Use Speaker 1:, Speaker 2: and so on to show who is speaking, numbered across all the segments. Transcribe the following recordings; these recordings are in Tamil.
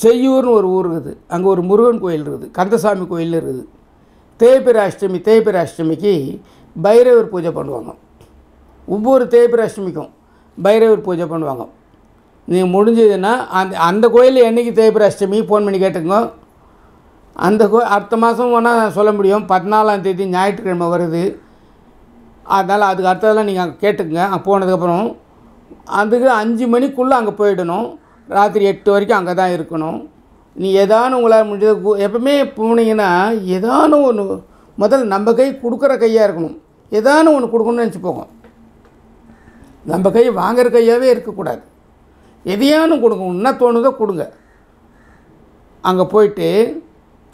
Speaker 1: செய்யூர்னு ஒரு ஊர் இருக்குது. அங்கே ஒரு முருகன் கோயில் இருக்குது, கந்தசாமி கோயில் இருக்குது. தேய்பிறை அஷ்டமிக்கு பைரவர் பூஜை பண்ணுவாங்க. ஒவ்வொரு தேய்பிறை அஷ்டமிக்கும் பைரவர் பூஜை பண்ணுவாங்க. நீங்கள் முடிஞ்சதுன்னா அந்த கோயில் என்றைக்கு தேய்பிறை அஷ்டமி ஃபோன் பண்ணி கேட்டுக்கோங்க. அந்த அடுத்த மாதம் வேணால் சொல்ல முடியும். 14ஆம் தேதி ஞாயிற்றுக்கிழமை வருது. அதனால் அதுக்கு அடுத்ததெல்லாம் நீங்கள் அங்கே கேட்டுக்குங்க. போனதுக்கப்புறம் அதுக்கு 5 மணிக்குள்ளே அங்கே போயிடணும். ராத்திரி 8 வரைக்கும் அங்கே தான் இருக்கணும். நீ ஏதானு உங்களால் முடிஞ்சது எப்பவுமே போனீங்கன்னா ஏதானும் ஒன்று முதல்ல நம்ம கை கொடுக்குற கையாக இருக்கணும். ஏதானும் ஒன்று கொடுக்கணும்னு நினச்சி போங்க. நம்ம கை வாங்குகிற கையாகவே இருக்கக்கூடாது. எதையானும் கொடுங்க, என்ன தோணுதோ கொடுங்க. அங்கே போயிட்டு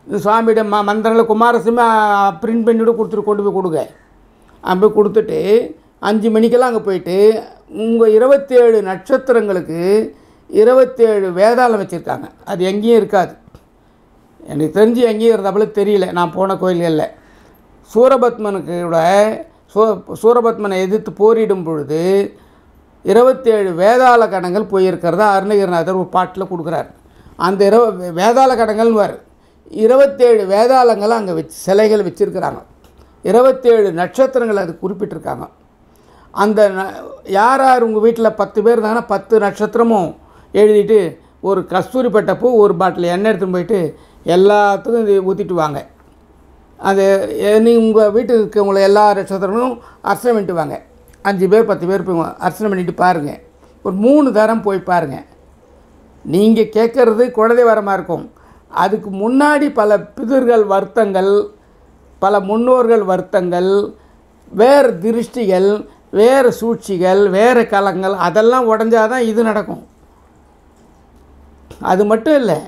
Speaker 1: சுவாமியிட மந்திரங்களை குமாரசுமே பிரிண்ட் பண்ணிவிட கொடுத்துட்டு கொண்டு போய் கொடுங்க. அப்படி கொடுத்துட்டு 5 மணிக்கெல்லாம் அங்கே போயிட்டு உங்கள் 27 நட்சத்திரங்களுக்கு 27 வேதாளம் வச்சுருக்காங்க. அது எங்கேயும் இருக்காது, எனக்கு தெரிஞ்சு எங்கேயும் இருந்தாப்புல தெரியல. நான் போன கோயில்களில் சூரபத்மனை எதிர்த்து போரிடும் பொழுது 27 வேதாள கடங்கள் போயிருக்கிறதா அருணகிரிநாதர் ஒரு பாட்டில் கொடுக்குறார். அந்த வேதாள கடங்கள்னு வர 27 வேதாளங்களை அங்கே சிலைகள் வச்சுருக்கிறாங்க. 27 நட்சத்திரங்கள் அது குறிப்பிட்டிருக்காங்க. அந்த யார் உங்கள் வீட்டில் 10 பேர் இருந்தாங்கன்னா 10 நட்சத்திரமும் எழுதிட்டு ஒரு கஸ்தூரி பட்டப்பூ ஒரு பாட்டில் எண்ணெய் எடுத்துன்னு போயிட்டு எல்லாத்துக்கும் இது ஊற்றிட்டு வாங்க. அது நீங்கள் உங்கள் வீட்டுக்கு இருக்கவங்கள எல்லா நட்சத்திரமும் அர்ச்சனை பண்ணிட்டு வாங்க. 5 பேர் 10 பேர் போய் அர்ச்சனை பண்ணிட்டு பாருங்கள். ஒரு 3 தரம் போய் பாருங்கள். நீங்கள் கேட்குறது குழந்தை வரமாக இருக்கும். அதுக்கு முன்னாடி பல பிதர்கள் வருத்தங்கள், பல முன்னோர்கள் வருத்தங்கள், வேறு திருஷ்டிகள், வேறு சூழ்ச்சிகள், வேறு கலங்கள் அதெல்லாம் உடஞ்சாதான் இது நடக்கும். அது மட்டும் இல்லை,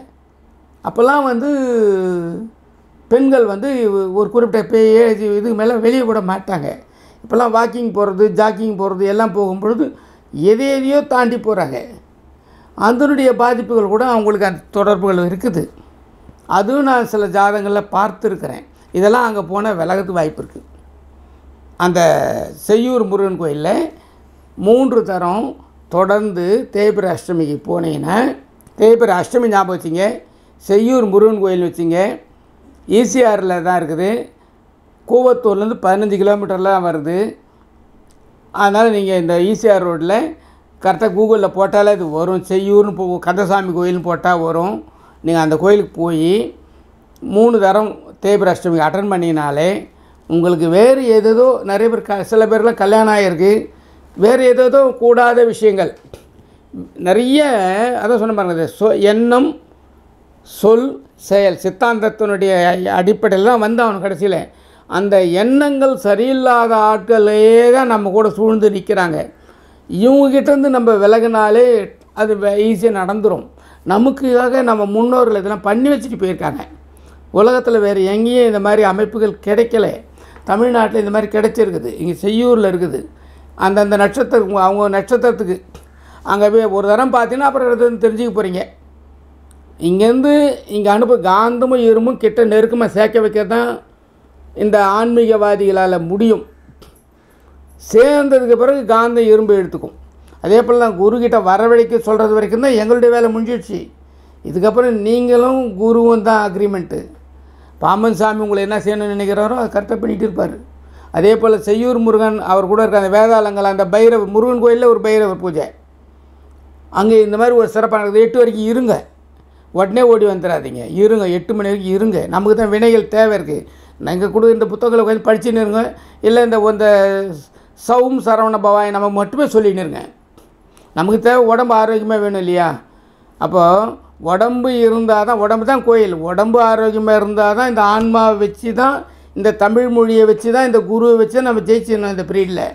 Speaker 1: அப்போல்லாம் பெண்கள் ஒரு குறிப்பிட்ட ஏஜ் இதுக்கு மேலே வெளியே கூட மாட்டாங்க. இப்போல்லாம் வாக்கிங் போகிறது, ஜாக்கிங் போகிறது எல்லாம் போகும்பொழுது எதையோ தாண்டி போகிறாங்க. அதனுடைய பாதிப்புகள் கூட அவங்களுக்கு அந்த தொடர்புகள் இருக்குது. அதுவும் நான் சில ஜாதகங்களில் பார்த்துருக்கிறேன். இதெல்லாம் அங்கே போனால் விலகிறதுக்கு வாய்ப்பு இருக்குது. அந்த செய்யூர் முருகன் கோயிலில் 3 தரம் தொடர்ந்து தேய்பிறை அஷ்டமிக்கு போனீங்கன்னா, தேய்பிறை அஷ்டமி ஞாபகம் வச்சிங்க, செய்யூர் முருகன் கோயில் வச்சிங்க. ஈசிஆரில் தான் இருக்குது. கூவத்தூர்லேருந்து 15 கிலோமீட்டர்லாம் வருது. அதனால் நீங்கள் இந்த ஈசிஆர் ரோட்டில் கரெக்டாக கூகுளில் போட்டாலே இது வரும். செய்யூர்னு கந்தசாமி கோயில்னு போட்டால் வரும். நீங்கள் அந்த கோயிலுக்கு போய் 3 தரம் தேய்பிறை அஷ்டமி அட்டன் பண்ணினாலே உங்களுக்கு வேறு ஏதேதோ நிறைய பேர் சில பேர்லாம் கல்யாணம் ஆகிருக்கு, வேறு ஏதேதோ கூடாத விஷயங்கள் நிறைய அதான் சொன்ன பாருங்க. எண்ணம் சொல் செயல் சித்தாந்தத்தினுடைய அடிப்படையில் தான் அவன் கடைசியில் அந்த எண்ணங்கள் சரியில்லாத ஆட்களே தான் நம்ம கூட சூழ்ந்து நிற்கிறாங்க. இவங்ககிட்டேருந்து நம்ம விலகினாலே அது ஈஸியாக நடந்துடும். நமக்காக நம்ம முன்னோர்கள் இதெல்லாம் பண்ணி வச்சுட்டு போயிருக்காங்க. உலகத்தில் வேறு எங்கேயும் இந்த மாதிரி அமைப்புகள் கிடைக்கல. தமிழ்நாட்டில் இந்த மாதிரி கிடைச்சிருக்குது. இங்கே செய்யூரில் இருக்குது. அந்தந்த நட்சத்திரம் அவங்க நட்சத்திரத்துக்கு அங்கே போய் ஒரு தரம் பார்த்தீங்கன்னா அப்புறம் தெரிஞ்சுக்க போகிறீங்க. இங்கேருந்து இங்கே காந்தமும் இருமும் கிட்ட நெருக்கமாக சேர்க்க வைக்க தான் இந்த ஆன்மீகவாதிகளால் முடியும். சேர்ந்ததுக்கு பிறகு காந்தம் இரும்பு எடுத்துக்கும். அதே போல் தான் குருக்கிட்ட வரவழைக்க சொல்கிறது வரைக்கும் தான் எங்களுடைய வேலை முடிஞ்சிடுச்சு. இதுக்கப்புறம் நீங்களும் குருவும் தான் அக்ரிமெண்ட்டு. பாம்பன் சாமி உங்களை என்ன செய்யணும்னு நினைக்கிறாரோ அதை கரெக்டாக பண்ணிகிட்டு இருப்பார். அதே போல் செய்யூர் முருகன் அவர் கூட இருக்க அந்த வேதாளங்கள், அந்த பைரவர் முருகன் கோயிலில் ஒரு பைரவர் பூஜை அங்கே இந்த மாதிரி ஒரு சிறப்பான 8 வரைக்கும் இருங்க. உடனே ஓடி வந்துடாதீங்க, இருங்க. 8 மணி வரைக்கும் இருங்க. நமக்கு தான் வினைகள் தேவை இருக்குது. நாங்கள் கூட இந்த புத்தகங்களை உட்காந்து படிச்சுன்னு இருங்க. இல்லை இந்த சவும் சரவண பவாய் நம்ம மட்டுமே சொல்லின்னு இருங்க. நமக்கு தேவை உடம்பு ஆரோக்கியமாக வேணும் இல்லையா? அப்போது உடம்பு இருந்தால் தான், உடம்பு தான் கோயில். உடம்பு ஆரோக்கியமாக இருந்தால் தான் இந்த ஆன்மாவை வச்சு தான், இந்த தமிழ் மொழியை வச்சு தான், இந்த குருவை வச்சு தான் நம்ம ஜெயிச்சிடணும் இந்த பீரியடில்.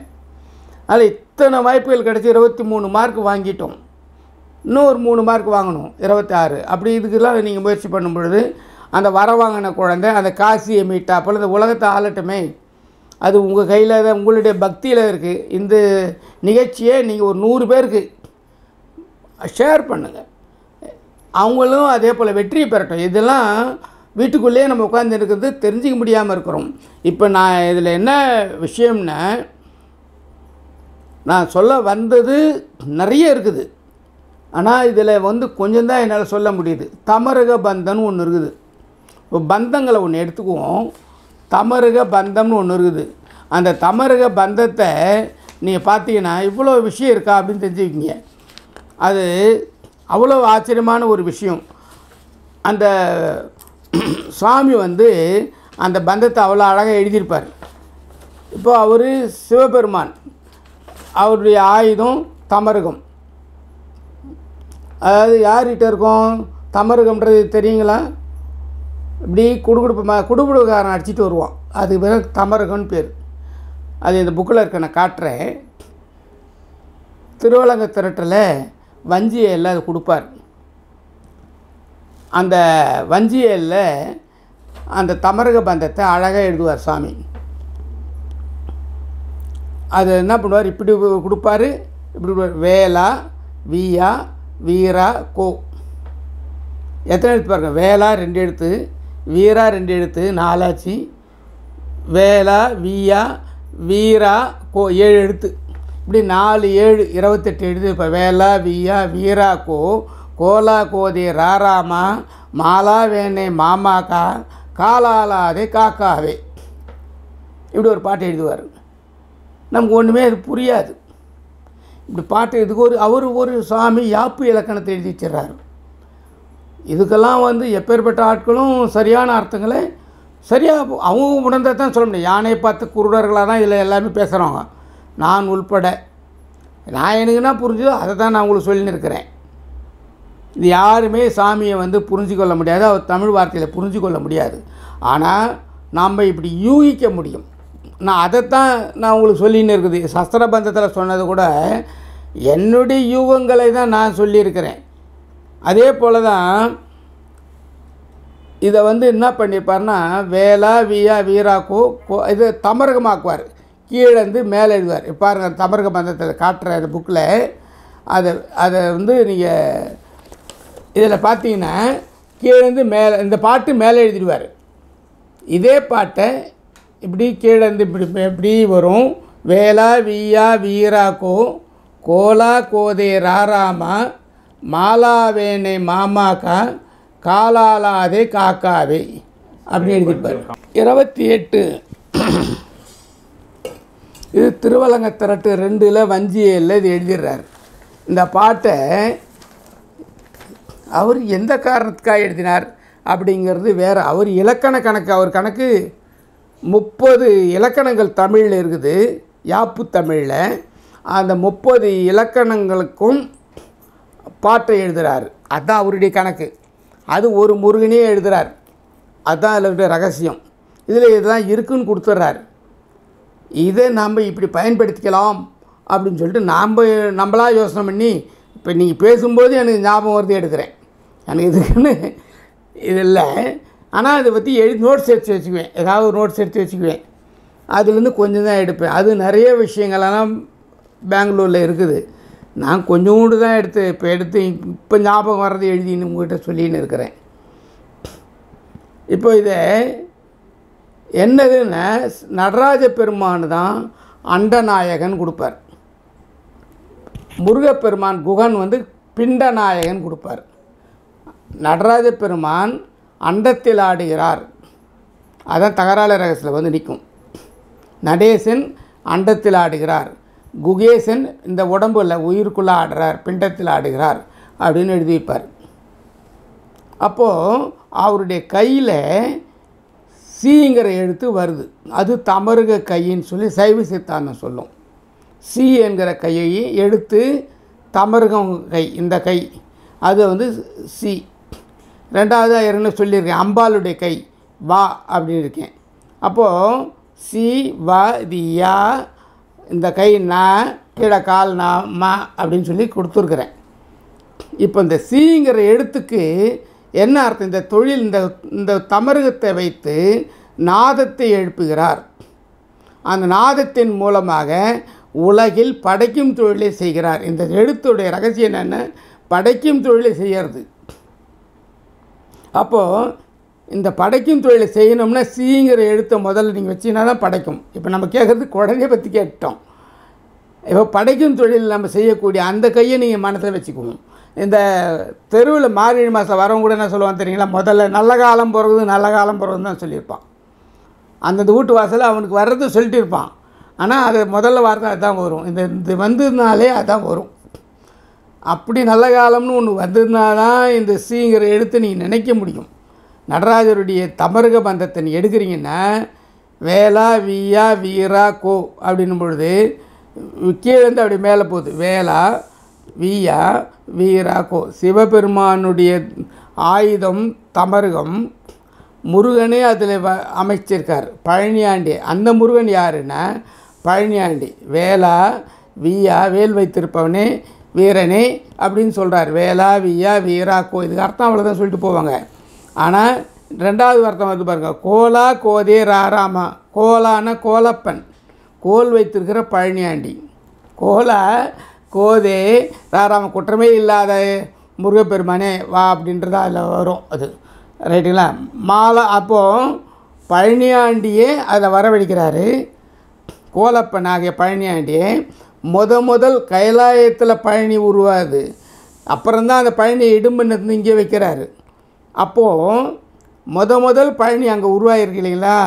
Speaker 1: அதில் இத்தனை வாய்ப்புகள் கிடச்சி 23 மார்க் வாங்கிட்டோம். இன்னொரு 3 மார்க் வாங்கணும், 26. அப்படி இதுக்கெல்லாம் நீங்கள் முயற்சி பண்ணும் பொழுது அந்த வாங்கின குழந்தை அந்த காசியை மீட்டா அப்போ இந்த உலகத்தை ஆளட்டுமே, அது உங்கள் கையில் தான், உங்களுடைய பக்தியில் இருக்குது. இந்த நிகழ்ச்சியை நீங்கள் ஒரு 100 பேருக்கு ஷேர் பண்ணுங்கள். அவங்களும் அதே போல் வெற்றியை பெறட்டும். இதெல்லாம் வீட்டுக்குள்ளேயே நம்ம உட்காந்து இருக்கிறது தெரிஞ்சிக்க முடியாமல் இருக்கிறோம். இப்போ நான் இதில் என்ன விஷயம்னா, நான் சொல்ல வந்தது நிறைய இருக்குது. ஆனால் இதில் வந்து கொஞ்சம் தான் என்னால் சொல்ல முடியுது. தமருக பந்தம்னு ஒன்று இருக்குது. இப்போ பந்தங்களை ஒன்று எடுத்துக்குவோம். தமருக பந்தம்னு ஒன்று இருக்குது. அந்த தமருக பந்தத்தை நீங்கள் பார்த்தீங்கன்னா இவ்வளோ விஷயம் இருக்கா அப்படின்னு தெரிஞ்சுக்கிங்க. அது அவ்வளோ ஆச்சரியமான ஒரு விஷயம். அந்த சுவாமி வந்து அந்த பந்தத்தை அவ்வளோ அழகாக எழுதியிருப்பார். இப்போ அவர் சிவபெருமான், அவருடைய ஆயுதம் தமருகம். அதாவது யார்கிட்ட இருக்கும் தமருகம்ன்றது தெரியுங்களா? இப்படி குடுகுடுக்காரன் அடிச்சிட்டு வருவான், அது பேர் தமருகம்னு பேர். அது இந்த புக்கில் இருக்க நான் காட்டுறேன். திருவலங்கத்திரட்டில் வஞ்சியலில் அது கொடுப்பார். அந்த வஞ்சியலில் அந்த தமருக பந்தத்தை அழகாக எழுதுவார் சாமி. அது என்ன பண்ணுவார், இப்படி கொடுப்பார், இப்படி வேலா வீயா வீரா கோ. எத்தனை எழுத்து பாருங்கள், வேலா 2 எழுத்து, வீரா 2 எழுத்து, 4 ஆச்சு. வேலா வீயா வீரா கோ 7 எழுத்து. இப்படி 4 7 28 எழுத்து. இப்போ வேலா வீயா வீரா கோ கோலா கோதே ராராமா மாலா வேணே மாமாக்கா காலாலாதே காக்காவே. இப்படி ஒரு பாட்டு எழுதுவார். நமக்கு ஒன்றுமே அது புரியாது. இப்படி பாட்டு இதுக்கு அவர் ஒரு சாமி யாப்பு இலக்கணத்தை எழுதி வச்சிடறாரு. இதுக்கெல்லாம் வந்து எப்பேற்பட்ட ஆட்களும் சரியான அர்த்தங்களை சரியாக அவங்க உணர்ந்தால் தான் சொல்ல முடியும். யானை பார்த்து குருடர்களாக தான் இதில் எல்லாமே பேசுகிறவங்க, நான் உள்பட. நான் எனக்குன்னா புரிஞ்சுதோ அதை தான் நான் உங்களுக்கு சொல்லின்னு இருக்கிறேன். இது யாருமே சாமியை வந்து புரிஞ்சு கொள்ள முடியாது, அவர் தமிழ் வார்த்தையில் புரிஞ்சு கொள்ள முடியாது. ஆனால் நாம் இப்படி யூகிக்க முடியும். நான் அதைத்தான் நான் உங்களுக்கு சொல்லின்னு இருக்குது. சஸ்திரபந்தத்தில் சொன்னது கூட என்னுடைய யூகங்களை தான் நான் சொல்லியிருக்கிறேன். அதே போல் தான் இதை வந்து என்ன பண்ணியிருப்பார்னா வேலா வீயா வீராக்கோ இது தமருகமாக்குவார். கீழேருந்து மேலே எழுதுவார். பாருங்கள், தமருக பந்தத்தில் காட்டுற அந்த புக்கில் அதை வந்து நீங்கள் இதில் பார்த்தீங்கன்னா கீழேருந்து மேலே இந்த பாட்டு மேலே எழுதிடுவார். இதே பாட்டை இப்படி கீழேருந்து இப்படி வரும். வேலா வீயா வீராக்கோ கோலா கோதே ராராமா மாலாவேனை மாமாக்கா காலாலாதே காக்காவே அப்படின்னு எழுதியிருப்பார். 28 இது திருவலங்கத்திரட்டு 2 வஞ்சியலில் இது எழுதிடுறார். இந்த பாட்டை அவர் எந்த காரணத்துக்காக எழுதினார் அப்படிங்கிறது வேறு. அவர் இலக்கண கணக்கு, அவர் கணக்கு 30 இலக்கணங்கள் தமிழில் இருக்குது, யாப்பு தமிழில். அந்த 30 இலக்கணங்களுக்கும் பாட்டை எழுதுகிறார். அதுதான் அவருடைய கணக்கு. அது ஒரு முருகனே எழுதுகிறார். அதுதான் அதில் ரகசியம். இதில் இதுதான் இருக்குன்னு கொடுத்துட்றார். இதை நாம் இப்படி பயன்படுத்திக்கலாம் அப்படின்னு சொல்லிட்டு நம்மளாக யோசனை பண்ணி இப்போ நீங்கள் பேசும்போது எனக்கு ஞாபகம் வருது எடுக்கிறேன். எனக்கு இதுக்குன்னு இது இல்லை. ஆனால் அதை பற்றி நோட்ஸ் எடுத்து வச்சுக்குவேன். ஏதாவது ஒரு நோட்ஸ் எடுத்து வச்சுக்குவேன். அதுலேருந்து கொஞ்சம் தான் எடுப்பேன். அது நிறைய விஷயங்களெல்லாம் பெங்களூரில் இருக்குது. நான் கொஞ்சோண்டு தான் எடுத்து இப்போ ஞாபகம் வர்றது எழுதின்னு உங்கள்கிட்ட சொல்லின்னு இருக்கிறேன். இப்போ இதை என்னதுன்னா நடராஜ பெருமான் தான் அண்டநாயகன் கொடுப்பார். முருகப்பெருமான் குகன் வந்து பிண்டநாயகன் கொடுப்பார். நடராஜ பெருமான் அண்டத்தில் ஆடுகிறார். அதான் தகராள ரகசியத்தில் வந்து நிற்கும். நடேசன் அண்டத்தில் ஆடுகிறார், குகேசன் இந்த உடம்புல உயிருக்குள்ளே ஆடுறார், பிண்டத்தில் ஆடுகிறார் அப்படின்னு எழுதி வைப்பார். அப்போது அவருடைய கையில் சீங்கிற எழுத்து வருது. அது தமருக கையின்னு சொல்லி சைவ சித்தாந்தம் சொல்லும். சி என்கிற கையை எடுத்து தமருகம் கை, இந்த கை அது வந்து சி. ரெண்டாவது ஏற்கனவே சொல்லியிருக்கேன், அம்பாளுடைய கை வா அப்படின்னு இருக்கேன். அப்போது சி வா இது யா, இந்த கை நா, கீழே கால் நா மா அப்படின்னு சொல்லி கொடுத்துருக்குறேன். இப்போ இந்த சிங்கிற எழுத்துக்கு என்ன அர்த்தம்? இந்த தொழில் இந்த தமருகத்தை வைத்து நாதத்தை எழுப்புகிறார். அந்த நாதத்தின் மூலமாக உலகில் படைக்கும் தொழிலை செய்கிறார். இந்த எழுத்துடைய ரகசியம் என்னென்ன? படைக்கும் தொழிலை செய்கிறது. அப்போது இந்த படைக்கும் தொழிலை செய்யணும்னா சீங்கிற எழுத்தை முதல்ல நீங்கள் வச்சிங்கன்னா தான் படைக்கும். இப்போ நம்ம கேட்குறது குழந்தைய பற்றி கேட்டோம். இப்போ படைக்கும் தொழில் நம்ம செய்யக்கூடிய அந்த கையை நீங்கள் மனசில் வச்சுக்குவோம். இந்த தெருவில் மார்கழி மாதம் வரவங்க கூட என்ன சொல்லுவான் தெரியுங்களா, முதல்ல நல்ல காலம் பிறகுது நல்ல காலம் பிறகுன்னு தான் சொல்லியிருப்பான். அந்தந்த வீட்டு வாசலில் அவனுக்கு வர்றது சொல்லிட்டு இருப்பான். ஆனால் அது முதல்ல வார்த்தை அதுதான் வரும். இது வந்ததுனாலே அதுதான் வரும். அப்படி நல்ல காலம்னு ஒன்று வந்ததுனாதான் இந்த சீங்கிற எடுத்து நீங்கள் நினைக்க முடியும். நடராஜருடைய தமருக பந்தத்தை நீ எடுக்கிறீங்கன்னா வேலா வீயா வீரா கோ அப்படின்னும் பொழுது கீழேருந்து அப்படி மேலே போகுது. வேலா வீயா வீரா கோ. சிவபெருமானுடைய ஆயுதம் தமருகம். முருகனே அதில் அமைச்சிருக்கார், பழனியாண்டி. அந்த முருகன் யாருன்னா பழனியாண்டி. வேலா வீயா வேல் வைத்திருப்பவனே வீரனே அப்படின்னு சொல்கிறார். வேலா வீயா வீரா கோ. இதுக்கு அர்த்தம் அவ்வளோதான் சொல்லிட்டு போவாங்க. ஆனால் ரெண்டாவது அர்த்தம் வந்து பாருங்கள், கோலா கோதே ராராமா. கோலான கோலப்பன், கோல் வைத்திருக்கிற பழனியாண்டி. கோலா கோதே ராராமா, குற்றமே இல்லாத முருகப்பெருமானே வா அப்படின்றது அதில் வரும். அது ரைட்டுங்களா. மாலா அப்போது பழனியாண்டியே அதில் வரவழைக்கிறாரு. கோலப்பன் ஆகிய பழனியாண்டியே முதல் கைலாயத்தில் பழனி உருவாது. அப்புறம்தான் அந்த பழனி இடும்பன்னு இங்கே வைக்கிறாரு. அப்போது முதல் பழனி அங்கே உருவாகிருக்கு இல்லைங்களா.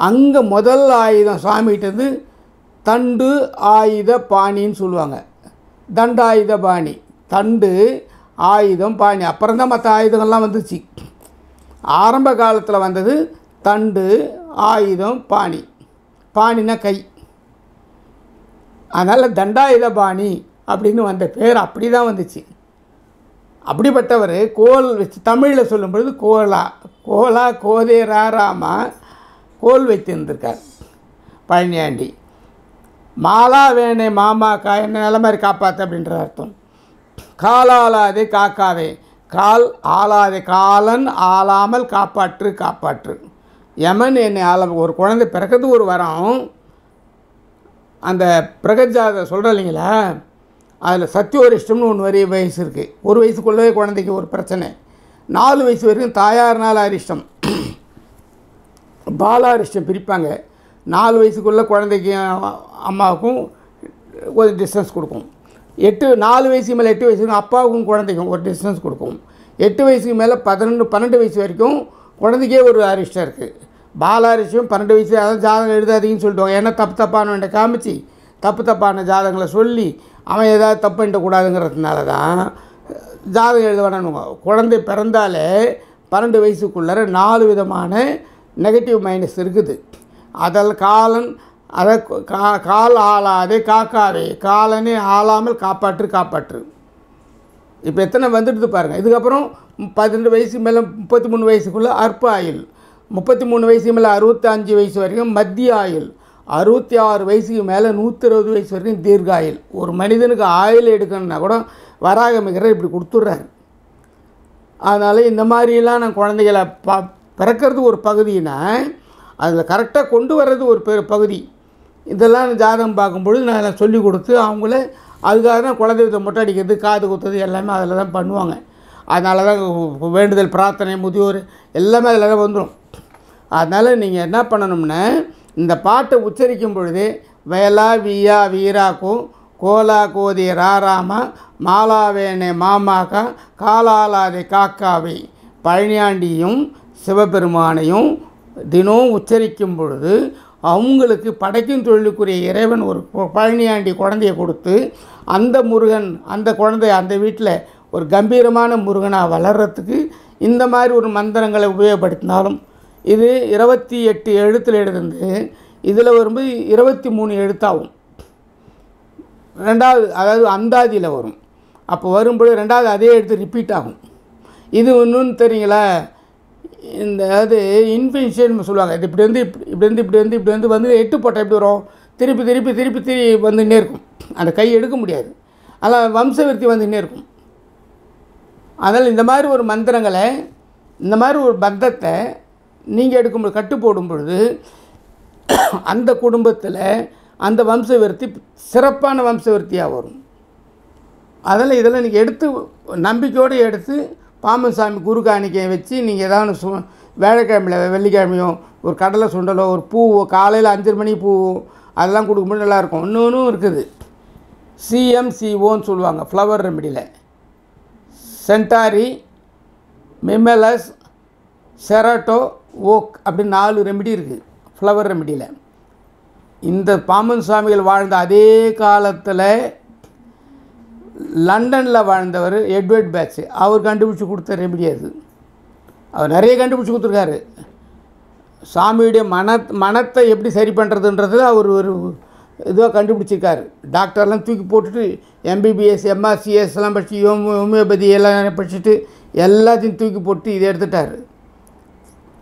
Speaker 1: அங்கே முதல் ஆயுதம் சாமிகிட்டது தண்டு ஆயுத பாணின்னு சொல்லுவாங்க. தண்டாயுத பாணி, தண்டு ஆயுதம் பாணி. அப்புறம்தான் மற்ற ஆயுதங்கள்லாம் வந்துச்சு. ஆரம்ப காலத்தில் வந்தது தண்டு ஆயுதம் பாணி. பாணினா கை. அதனால் தண்டாயுத பாணி அப்படின்னு வந்த பேர் அப்படி தான் வந்துச்சு. அப்படிப்பட்டவர் கோல் வச்சு தமிழில் சொல்லும் பொழுது கோலா கோதே ராராமா கோல் வைத்திருந்திருக்கார் பழனியாண்டி. மாலா வேணே மாமாக்கா என்ன நல்ல மாதிரி காப்பாற்று அப்படின்ற அர்த்தம். காலாலாதே காக்காதே. கால் ஆளாதே, காலன் ஆளாமல் காப்பாற்று. யமன் என்னை ஒரு குழந்தை பிறக்கிறது ஒரு வரம். அந்த பிரகஜாத சொல்கிற இல்லைங்களா, அதில் சத்தியோரிஷ்டம்னு ஒன்று வயசு இருக்குது. ஒரு வயசுக்குள்ளே குழந்தைக்கு ஒரு பிரச்சனை. 4 வயசு வரைக்கும் தாயார்னால் அரிஷ்டம், பாலாரிஷ்டம் பிரிப்பாங்க. 4 வயசுக்குள்ளே குழந்தைக்கு அம்மாவுக்கும் ஒரு டிஸ்டன்ஸ் கொடுக்கும். 4 வயசுக்கு மேலே 8 வயசுக்கு அப்பாவுக்கும் குழந்தைக்கும் ஒரு டிஸ்டன்ஸ் கொடுக்கும். 8 வயசுக்கு மேலே 12 வயசு வரைக்கும் குழந்தைக்கே ஒரு அரிஷ்டம் இருக்குது. பாலாரிஷ்டம் 12 வயசு. அதான் ஜாதகம் எழுதாதீங்கன்னு சொல்லிட்டுவாங்க. ஏன்னா தப்பானவன்ட்ட காமிச்சு தப்பான ஜாதகங்களை சொல்லி அவன் ஏதாவது தப்பு பண்ணக்கூடாதுங்கிறதுனால தான் ஜாதகம் எழுத வேணுங்க. குழந்தை பிறந்தாலே 12 வயசுக்குள்ளே 4 விதமான நெகட்டிவ் மைனஸ் இருக்குது. அதில் காலன் அதை கால் ஆளாதே காக்காதே. காலனே ஆளாமல் காப்பாற்று. இப்போ எத்தனை வந்துடுது பாருங்கள். இதுக்கப்புறம் 12 வயசுக்கு மேலே 33 வயசுக்குள்ளே அற்ப ஆயுள். 33 வயசுக்கு மேலே 65 வயசு வரைக்கும் மத்திய ஆயுள். 66 வயசுக்கு மேலே 120 வயசு வரைக்கும் தீர்காயுள். ஒரு மனிதனுக்கு ஆயுள் எடுக்கணுன்னா கூட வராக மிகரை இப்படி கொடுத்துட்றாரு. அதனால் இந்த மாதிரிலாம் நான் குழந்தைகளை பிறக்கிறது ஒரு பகுதினா அதில் கரெக்டாக கொண்டு வர்றது ஒரு பகுதி. இதெல்லாம் ஜாதகம் பார்க்கும்பொழுது நான் சொல்லி கொடுத்து அவங்கள அதுக்காக தான் குலதெய்வத்தை மொட்டை அடிக்கிறது, காது குத்துறது எல்லாமே அதில் தான் பண்ணுவாங்க. அதனால தான் வேண்டுதல், பிரார்த்தனை, முதியோர் எல்லாமே அதில் தான் வந்துடும். அதனால் நீங்கள் என்ன பண்ணணும்னா இந்த பாட்டை உச்சரிக்கும் பொழுது வேலா வீயா வீராக்கும் கோலா கோதி ராராமா மாலாவேனே மாமாக்கா காலாலாதே காக்காவை பழனியாண்டியும் சிவபெருமானையும் தினம் உச்சரிக்கும் பொழுது அவங்களுக்கு படைக்கும் தொழிலுக்குரிய இறைவன் ஒரு பழனியாண்டி குழந்தைய கொடுத்து அந்த முருகன் அந்த குழந்தை அந்த வீட்டில் ஒரு கம்பீரமான முருகனாக வளர்கிறதுக்கு இந்த மாதிரி ஒரு மந்திரங்களை உபயோகப்படுத்தினாலும் இது 28 எழுத்தில் எழுதுந்து இதில் வரும்போது 23 எழுத்தாகும். ரெண்டாவது அதாவது அந்தாதியில் வரும். அப்போ வரும்பொழுது ரெண்டாவது அதே எழுத்து ரிப்பீட் ஆகும். இது ஒன்றுன்னு தெரியுங்களா, இந்த அது இன்ஃபினிஷியன் சொல்லுவாங்க. இது இப்படி வந்து 8 போட்டால் எப்படி வரும், திருப்பி வந்துன்னே இருக்கும். அந்த கை எடுக்க முடியாது. அதனால் வம்சவிருத்தி வந்துன்னே இருக்கும். அதனால் இந்த மாதிரி ஒரு மந்திரங்களை இந்த மாதிரி ஒரு பந்தத்தை நீங்கள் எடுக்கும்போது கட்டு போடும் பொழுது அந்த குடும்பத்தில் அந்த வம்சவிருத்தி சிறப்பான வம்சவிருத்தியாக வரும். அதில் இதெல்லாம் நீங்கள் எடுத்து நம்பிக்கையோடு எடுத்து பாம்பன் சாமி குரு காணிக்கையை வச்சு நீங்கள் ஏதாவது வேலைக்கிழமையில் வெள்ளிக்கிழமையோ ஒரு கடலை சுண்டலோ ஒரு பூவோ காலையில் 5 மணி பூவோ அதெல்லாம் கொடுக்கும்போது நல்லாயிருக்கும். இன்னொன்றும் இருக்குது, சிஎம்சிஓன்னு சொல்லுவாங்க ஃப்ளவர் ரெமெடியில். சென்டாரி, மிமெலஸ், செராட்டோ, ஓக் அப்படின்னு 4 ரெமிடி இருக்குது ஃப்ளவர் ரெமிடியில். இந்த பாம்பன் சுவாமிகள் வாழ்ந்த அதே காலத்தில் லண்டனில் வாழ்ந்தவர் எட்வர்ட் பேட்ச், அவர் கண்டுபிடிச்சி கொடுத்த ரெமிடி அது. அவர் நிறைய கண்டுபிடிச்சி கொடுத்துருக்காரு. சாமியுடைய மனத்தை எப்படி சரி பண்ணுறதுன்றது அவர் ஒரு இதுவாக கண்டுபிடிச்சிருக்காரு. டாக்டர்லாம் தூக்கி போட்டுட்டு எம்பிபிஎஸ், எம்ஆர்சிஎஸ்லாம் படித்து ஹோமியோபதி எல்லாம் படிச்சுட்டு எல்லாத்தையும் தூக்கி போட்டு இதை எடுத்துட்டார்.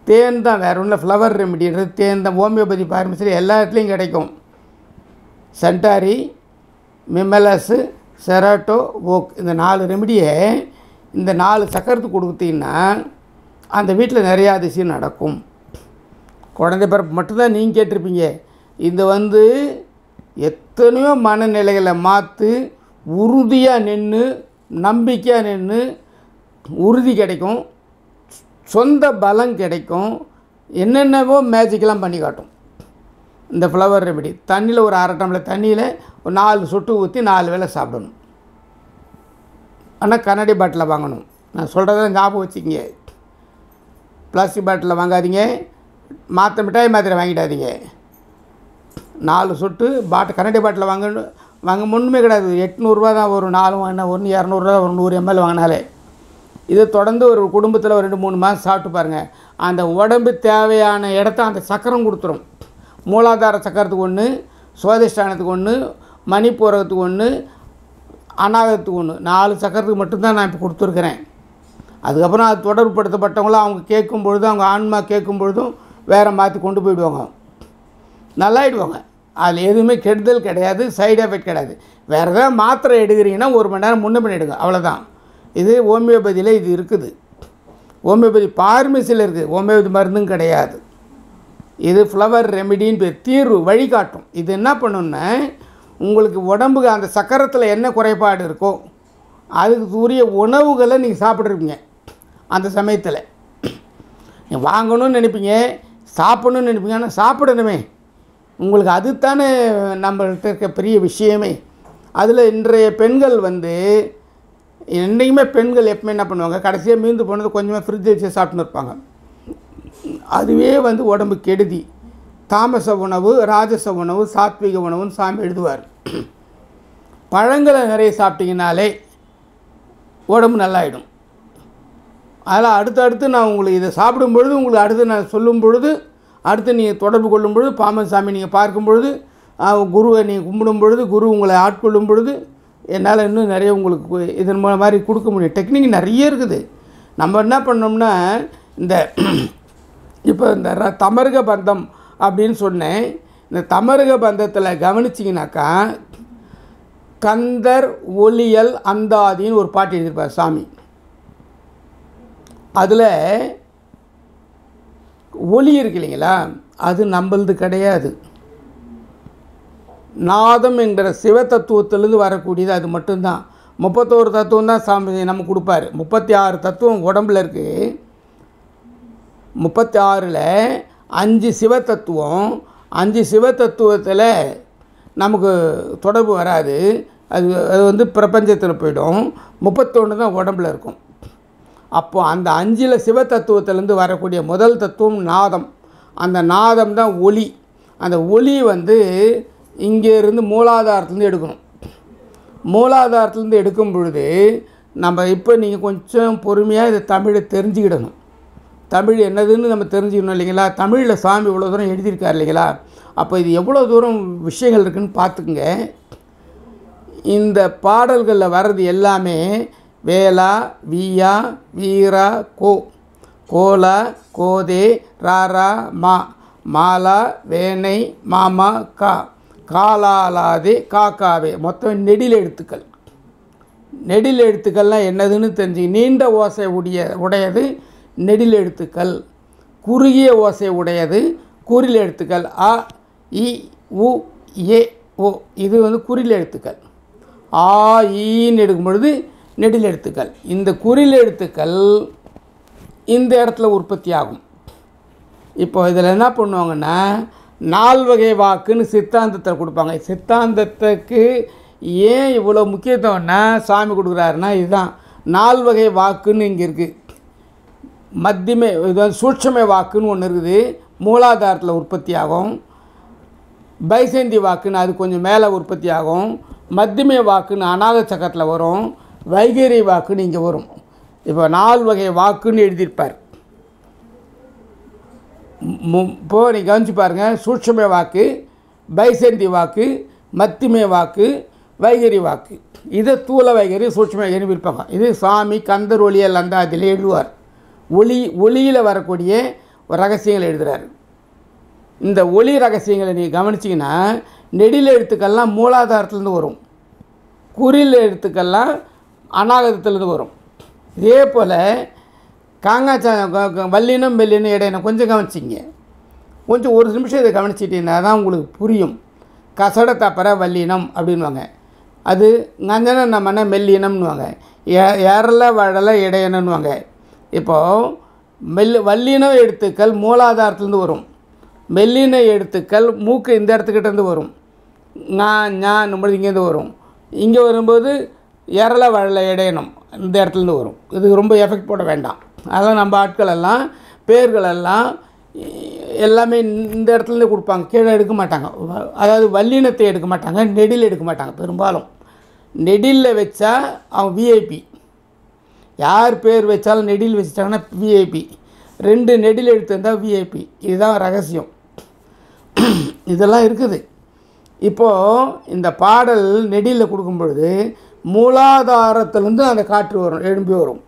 Speaker 1: தேன் தான், வேறு ஒன்றும் ஃப்ளவர் ரெமிடின்றது தேன் தான். ஹோமியோபதி ஃபார்மசியில் எல்லா இடத்துலையும் கிடைக்கும். சென்டாரி, மிமெலஸு, செராட்டோ, ஓக் இந்த 4 ரெமிடியை இந்த 4 சக்கரத்துக்கு கொடுத்தீங்கன்னா அந்த வீட்டில் நிறையா அதிசயம் நடக்கும். குழந்தை பிறப்பு மட்டும்தான் நீங்கள் கேட்டிருப்பீங்க. இது எத்தனையோ மனநிலைகளை மாற்றி உறுதியாக நின்று நம்பிக்கையாக நின்று உறுதி கிடைக்கும், சொந்த பலம் கிடைக்கும், என்னென்னவோ மேஜிக்கெலாம் பண்ணி காட்டும். இந்த ஃப்ளவர் ரெமிடி தண்ணியில் ஒரு 1/2 டம்ளர் தண்ணியில் ஒரு 4 சொட்டு ஊற்றி 4 வேளை சாப்பிடணும். ஆனால் கண்ணாடி பாட்டில் வாங்கணும். நான் சொல்கிறத ஞாபகம் வச்சுக்கிங்க. பிளாஸ்டிக் பாட்டிலில் வாங்காதீங்க, மிட்டாய் மாத்திரை வாங்கிடாதீங்க. 4 சொட்டு கண்ணாடி பாட்டில் வாங்க ஒன்றுமே கிடையாது. 800 ரூபா தான் வரும். 4 வாங்கினா 200 ரூபா ஒரு 100 ml வாங்கினாலே. இதை தொடர்ந்து ஒரு குடும்பத்தில் ஒரு 2-3 மாதம் சாப்பிட்டு பாருங்கள். அந்த உடம்பு தேவையான இடத்த அந்த சக்கரம் கொடுத்துரும். மூலாதார சக்கரத்துக்கு 1, சுவாதிஷ்டானத்துக்கு 1, மணிப்பூரகத்துக்கு 1, அநாகத்துக்கு 1, 4 சக்கரத்துக்கு மட்டும்தான் நான் இப்போ கொடுத்துருக்குறேன். அதுக்கப்புறம் அது தொடர்புப்படுத்தப்பட்டவங்களும் அவங்க கேட்கும் பொழுதும், அவங்க ஆன்மா கேட்கும் பொழுதும் வேறு மாற்றி கொண்டு போயிடுவாங்க, நல்லாயிடுவாங்க. அதில் எதுவுமே கெடுதல் கிடையாது, சைடு எஃபெக்ட் கிடையாது. வேறு ஏதாவது மாத்திரை எடுக்கிறீங்கன்னா 1 மணி நேரம் முன்ன பண்ணி எடுங்க, அவ்வளோதான். இது ஹோமியோபதியில் இது இருக்குது. ஹோமியோபதி பார்மசியில் இருக்குது, ஹோமியோபதி மருந்தும் கிடையாது. இது ஃப்ளவர் ரெமிடின்னு பேர், தீர்வு வழிகாட்டும். இது என்ன பண்ணுன்னா உங்களுக்கு உடம்புக்கு அந்த சக்கரத்தில் என்ன குறைபாடு இருக்கோ அதுக்கு உரிய உணவுகளை நீங்கள் சாப்பிட்ருப்பீங்க. அந்த சமயத்தில் நீங்கள் வாங்கணும்னு நினைப்பீங்க, சாப்பிடணும்னு நினைப்பீங்க. ஆனால் சாப்பிடணுமே, உங்களுக்கு அதுதானே நம்மள்கிட்ட இருக்க பெரிய விஷயமே. அதில் இன்றைய பெண்கள் என்றைக்குமே பெண்கள் எப்பவுமே என்ன பண்ணுவாங்க, கடைசியாக மீந்து போனது கொஞ்சமாக ஃப்ரிட்ஜ் வச்சு சாப்பிட்டுன்னு இருப்பாங்க. அதுவே உடம்பு கெடுதி. தாமச உணவு, ராஜச உணவு, சாத்விக உணவுன்னு சாமி எழுதுவார். பழங்களை நிறைய சாப்பிட்டீங்கனாலே உடம்பு நல்லாயிடும். அதில் அடுத்தடுத்து நான் உங்களுக்கு இதை சாப்பிடும் பொழுது, உங்களுக்கு அடுத்து நான் சொல்லும் பொழுது, அடுத்து நீங்கள் தொடர்பு கொள்ளும் பொழுது, பாம்பன் சாமி நீங்கள் பார்க்கும் பொழுது, குருவை நீங்கள் கும்பிடும் பொழுது, குரு உங்களை ஆட்கொள்ளும் பொழுது என்னால் இன்னும் நிறைய உங்களுக்கு இதன் மாதிரி கொடுக்க முடியும். டெக்னிக் நிறைய இருக்குது. நம்ம என்ன பண்ணோம்னா இப்போ இந்த தமருக பந்தம் அப்படின்னு சொன்னேன். இந்த தமருக பந்தத்தில் கவனிச்சிங்கனாக்கா கந்தர் ஒளியல் அந்தாதின்னு ஒரு பாட்டு எழுதியிருப்பார் சாமி. அதில் ஒளி இருக்கு இல்லைங்களா, அது நம்மளது கிடையாது. நாதம் என்கிற சிவ தத்துவத்திலேருந்து வரக்கூடியது அது மட்டும்தான். 31 தத்துவம் தான் சாமி நம்ம கொடுப்பார். 36 தத்துவம் உடம்பில் இருக்குது. 36ல் 5 சிவ தத்துவம். 5 சிவ தத்துவத்தில் நமக்கு தொடர்பு வராது. அது பிரபஞ்சத்தில் போயிடும். 31 தான் உடம்பில் இருக்கும். அப்போது அந்த 5 சிவ தத்துவத்திலேருந்து வரக்கூடிய முதல் தத்துவம் நாதம். அந்த நாதம் தான் ஒளி. அந்த ஒளி இங்கேருந்து மூலாதாரத்துலேருந்து எடுக்கணும். மூலாதாரத்துலேருந்து எடுக்கும் பொழுது நம்ம இப்போ நீங்கள் கொஞ்சம் பொறுமையாக இதை தமிழை தெரிஞ்சுக்கிடணும். தமிழ் என்னதுன்னு நம்ம தெரிஞ்சுக்கணும் இல்லைங்களா. தமிழில் சாமி இவ்வளோ தூரம் எழுதியிருக்கார் இல்லைங்களா. அப்போ இது எவ்வளோ தூரம் விஷயங்கள் இருக்குதுன்னு பார்த்துக்குங்க. இந்த பாடல்களில் வர்றது எல்லாமே வேலா, வீயா, வீரா, கோலா, கோதே, ராரா, மாலா, வேனை, மாமா, காலாலாதே, காக்காவே, மொத்தம் நெடில் எழுத்துக்கள். நெடில் எழுத்துக்கள்லாம் என்னதுன்னு தெரிஞ்சு, நீண்ட ஓசை உடையது நெடில் எழுத்துக்கள், குறுகிய ஓசை உடையது குறில் எழுத்துக்கள். அ, இ, உ, ஏ, ஓ இது குறில் எழுத்துக்கள். ஆ, ஈன்னு எடுக்கும் பொழுது நெடில் எழுத்துக்கள். இந்த குறில் எழுத்துக்கள் இந்த இடத்துல உற்பத்தி ஆகும். இப்போ இதில் என்ன பண்ணுவாங்கன்னா 4 வகை வாக்குன்னு சித்தாந்தத்தில் கொடுப்பாங்க. சித்தாந்தத்துக்கு ஏன் இவ்வளோ முக்கியத்துவம்னா சாமி கொடுக்குறாருன்னா இதுதான். 4 வகை வாக்குன்னு இங்கே இருக்குது. மத்தியமே இது சூட்சும வாக்குன்னு ஒன்று இருக்குது, மூலாதாரத்தில் உற்பத்தி ஆகும். பைசந்தி வாக்குன்னு அது கொஞ்சம் மேலே உற்பத்தி ஆகும். மத்தியமே வாக்குன்னு அநாக சக்கரத்தில் வரும். வைகரி வாக்குன்னு இங்கே வரும். இப்போ 4 வகை வாக்குன்னு எழுதியிருப்பார். இப்போது நீங்கள் கவனிச்சு பாருங்கள். சூட்சும வாக்கு, பைசந்தி வாக்கு, மத்தியமே வாக்கு, வைகரி வாக்கு. இதை தூள வைகரி சூட்சும வைகரி விற்பாங்க. இது சுவாமி கந்தர் ஒளியல் அந்த அதில் எழுதுவார். ஒளியில் வரக்கூடிய ரகசியங்களை எழுதுகிறார். இந்த ஒளி ரகசியங்களை நீங்கள் கவனிச்சிங்கன்னா நெடில் எழுத்துக்கள்லாம் மூலாதாரத்துலேருந்து வரும், குறில் எழுத்துக்கள்லாம் அநாகதத்துலேருந்து வரும். இதே போல் காங்காச்சா வல்லினம் வெள்ளினம் இடையினம் கொஞ்சம் கவனிச்சிங்க. கொஞ்சம் ஒரு நிமிஷம் இதை கவனிச்சிட்டிங்கன்னா தான் உங்களுக்கு புரியும். கசட தப்பற வல்லினம் அப்படின்வாங்க. அது நஞ்சன நம்மன மெல்லினம்னுவாங்க. ஏறல வழல இடையனன்னுவாங்க. இப்போது வல்லின எழுத்துக்கள் மூலாதாரத்துலேருந்து வரும். மெல்லின எழுத்துக்கள் மூக்கு இந்த இடத்துக்கிட்டேருந்து வரும். ஞான்னும்போது இங்கேருந்து வரும். இங்கே வரும்போது ஏறல வழல இடையனம் இந்த இடத்துலேருந்து வரும். இது ரொம்ப எஃபெக்ட் போட வேண்டாம். அதெல்லாம் நம்ம ஆட்களெல்லாம் பேர்களெல்லாம் எல்லாமே இந்த இடத்துலேருந்து கொடுப்பாங்க, கீழே எடுக்க மாட்டாங்க. அதாவது வல்லினத்தை எடுக்க மாட்டாங்க, நெடில் எடுக்க மாட்டாங்க. பெரும்பாலும் நெடிலில் வச்சா அவன் விஐபி. யார் பேர் வச்சாலும் நெடில் வச்சிட்டாங்கன்னா விஐபி. 2 நெடில் எடுத்து இருந்தால் விஐபி. இதுதான் ரகசியம். இதெல்லாம் இருக்குது. இப்போது இந்த பாடல் நெடியில் கொடுக்கும் பொழுது மூலாதாரத்திலேருந்து அந்த காற்று வரும், எழும்பி வரும்.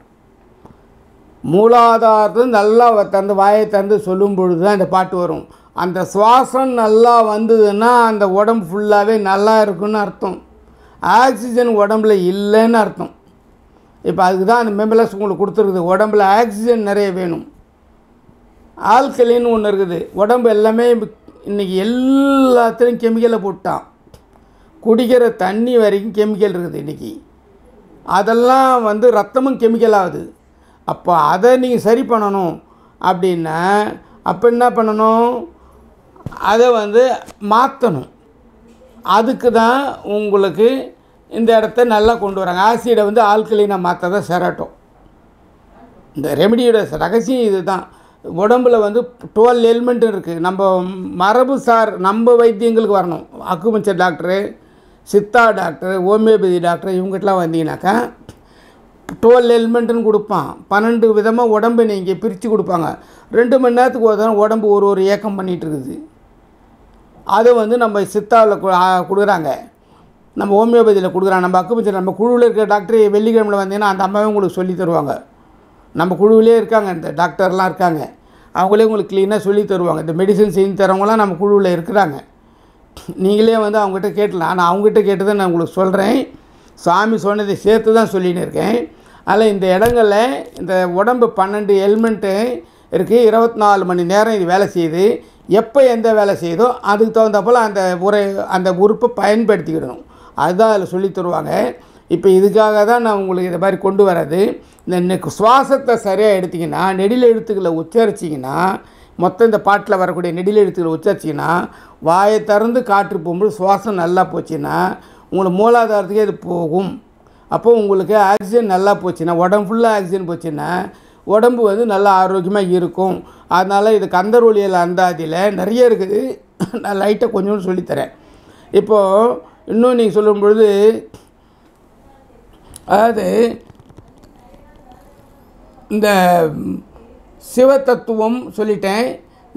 Speaker 1: மூலாதாரத்தில் நல்லா தந்து வாயை தந்து சொல்லும் பொழுது தான் இந்த பாட்டு வரும். அந்த சுவாசம் நல்லா வந்ததுன்னா அந்த உடம்பு ஃபுல்லாகவே நல்லா இருக்குன்னு அர்த்தம். ஆக்சிஜன் உடம்புல இல்லைன்னு அர்த்தம். இப்போ அதுக்கு தான் அந்த மெம்பலஸ் உங்களுக்கு கொடுத்துருக்குது. உடம்புல ஆக்சிஜன் நிறைய வேணும். ஆல்கலின்னு ஒன்று இருக்குது. உடம்பு எல்லாமே இன்றைக்கி எல்லாத்துலேயும் கெமிக்கலை போட்டான். குடிக்கிற தண்ணி வரைக்கும் கெமிக்கல் இருக்குது இன்றைக்கி. அதெல்லாம் ரத்தமும் கெமிக்கல் ஆகுது. அப்போ அதை நீங்கள் சரி பண்ணணும் அப்படின்னா அப்போ என்ன பண்ணணும்? அதை மாற்றணும். அதுக்கு தான் உங்களுக்கு இந்த இடத்த நல்லா கொண்டு வராங்க. ஆசிடை ஆல்கலினை மாற்ற தான் செராட்டோ. இந்த ரெமடியோட ரகசியம் இது தான். உடம்பில் 12 எலிமெண்ட் இருக்குது. நம்ம மரபுசார் நம்ம வைத்தியங்களுக்கு வரணும். Acupuncture doctor, Siddha doctor, homeopathy doctor இவங்ககிட்டலாம் வந்தீங்கன்னாக்கா 12 எலிமெண்ட்டுன்னு கொடுப்பான். 12 விதமாக உடம்பை நீங்கள் பிரித்து கொடுப்பாங்க. 2 மணி நேரத்துக்கு ஒரு தடவை உடம்பு ஒரு ஏக்கம் பண்ணிகிட்டு இருக்குது. அதை நம்ம சித்தாவில் கொடுக்குறாங்க, நம்ம ஹோமியோபதியில் கொடுக்குறாங்க, நம்ம அக்குபஞ்சர் நம்ம குழுவில் இருக்கிற டாக்டர் வெள்ளிக்கிழமையில் வந்தீங்கன்னா அந்த அம்மாவே உங்களுக்கு சொல்லி தருவாங்க. நம்ம குழுவிலே இருக்காங்க, இந்த டாக்டர்லாம் இருக்காங்க. அவங்களே உங்களுக்கு க்ளீனாக சொல்லி தருவாங்க. இந்த மெடிசன் செஞ்சு தரவங்களாம் நம்ம குழுவில் இருக்கிறாங்க. நீங்களே அவங்ககிட்ட கேட்டலாம். ஆனால் அவங்ககிட்ட கேட்டு தான் நான் உங்களுக்கு சொல்கிறேன். சாமி சொன்னதை சேர்த்து தான் சொல்லின்னு இருக்கேன். அதில் இந்த இடங்களில் இந்த உடம்பு 12 எலிமெண்ட்டு இருக்குது. 24 மணி நேரம் இது வேலை செய்யுது. எப்போ எந்த வேலை செய்யுதோ அதுக்கு தகுந்த போல் அந்த உறுப்பை பயன்படுத்திக்கிடணும். அதுதான் அதில் சொல்லி தருவாங்க. இப்போ இதுக்காக தான் நான் உங்களுக்கு இதை மாதிரி கொண்டு வர்றது. இந்த சுவாசத்தை சரியாக எடுத்திங்கன்னா, நெடில் எழுத்துக்களை உச்சரிச்சிங்கன்னா, மொத்தம் இந்த பாட்டில் வரக்கூடிய நெடில் எழுத்துக்களை உச்சரிச்சிங்கன்னா, வாயை திறந்து காற்று போகும்போது சுவாசம் நல்லா போச்சுன்னா உங்களுக்கு மூலாதாரத்துக்கே இது போகும். அப்போது உங்களுக்கு ஆக்சிஜன் நல்லா போச்சுன்னா, உடம்பு ஃபுல்லாக ஆக்சிஜன் போச்சுன்னா உடம்பு நல்லா ஆரோக்கியமாக இருக்கும். அதனால் இது கந்தர் ஒளியல் அந்தாதியில் நிறைய இருக்குது. நான் லைட்டாக கொஞ்சோண்டு சொல்லித்தரேன். இப்போது இன்னும் நீங்கள் சொல்லும் பொழுது, அதாவது இந்த சிவத்தத்துவம் சொல்லிட்டேன்,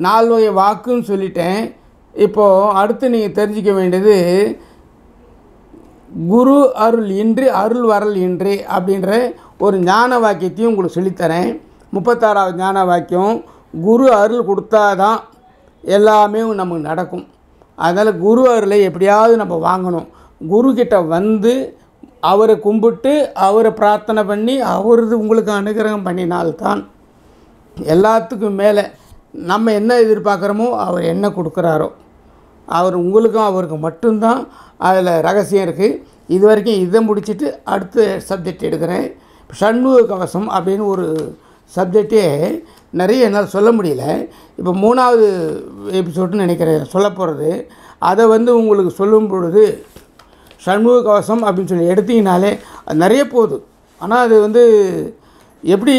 Speaker 1: 4 வகை வாக்குன்னு சொல்லிட்டேன். இப்போது அடுத்து நீங்கள் தெரிஞ்சிக்க வேண்டியது குரு அருள் இன்றி அருள் வரல் இன்றி அப்படின்ற ஒரு ஞான வாக்கியத்தையும் உங்களுக்கு சொல்லித்தரேன். 36வது ஞான வாக்கியம். குரு அருள் கொடுத்தாதான் எல்லாமே நமக்கு நடக்கும். அதனால் குரு அருளை எப்படியாவது நம்ம வாங்கணும். குருக்கிட்ட அவரை கும்பிட்டு அவரை பிரார்த்தனை பண்ணி அவரது உங்களுக்கு அனுகிரகம் பண்ணினால்தான் எல்லாத்துக்கும் மேலே நம்ம என்ன எதிர்பார்க்குறோமோ அவர் என்ன கொடுக்குறாரோ அவர் உங்களுக்கும் அவருக்கு மட்டும்தான் அதில் ரகசியம் இருக்குது. இது வரைக்கும் இதை முடிச்சுட்டு அடுத்த சப்ஜெக்ட் எடுக்கிறேன். ஷண்முக கவசம் அப்படின்னு ஒரு சப்ஜெக்டே நிறைய என்னால் சொல்ல முடியல. இப்போ 3வது எபிசோடுன்னு நினைக்கிறேன் சொல்ல போகிறது. அதை உங்களுக்கு சொல்லும் பொழுது ஷண்முக கவசம் அப்படின்னு சொல்லி எடுத்திங்கனாலே அது நிறைய போகுது. ஆனால் அது வந்து எப்படி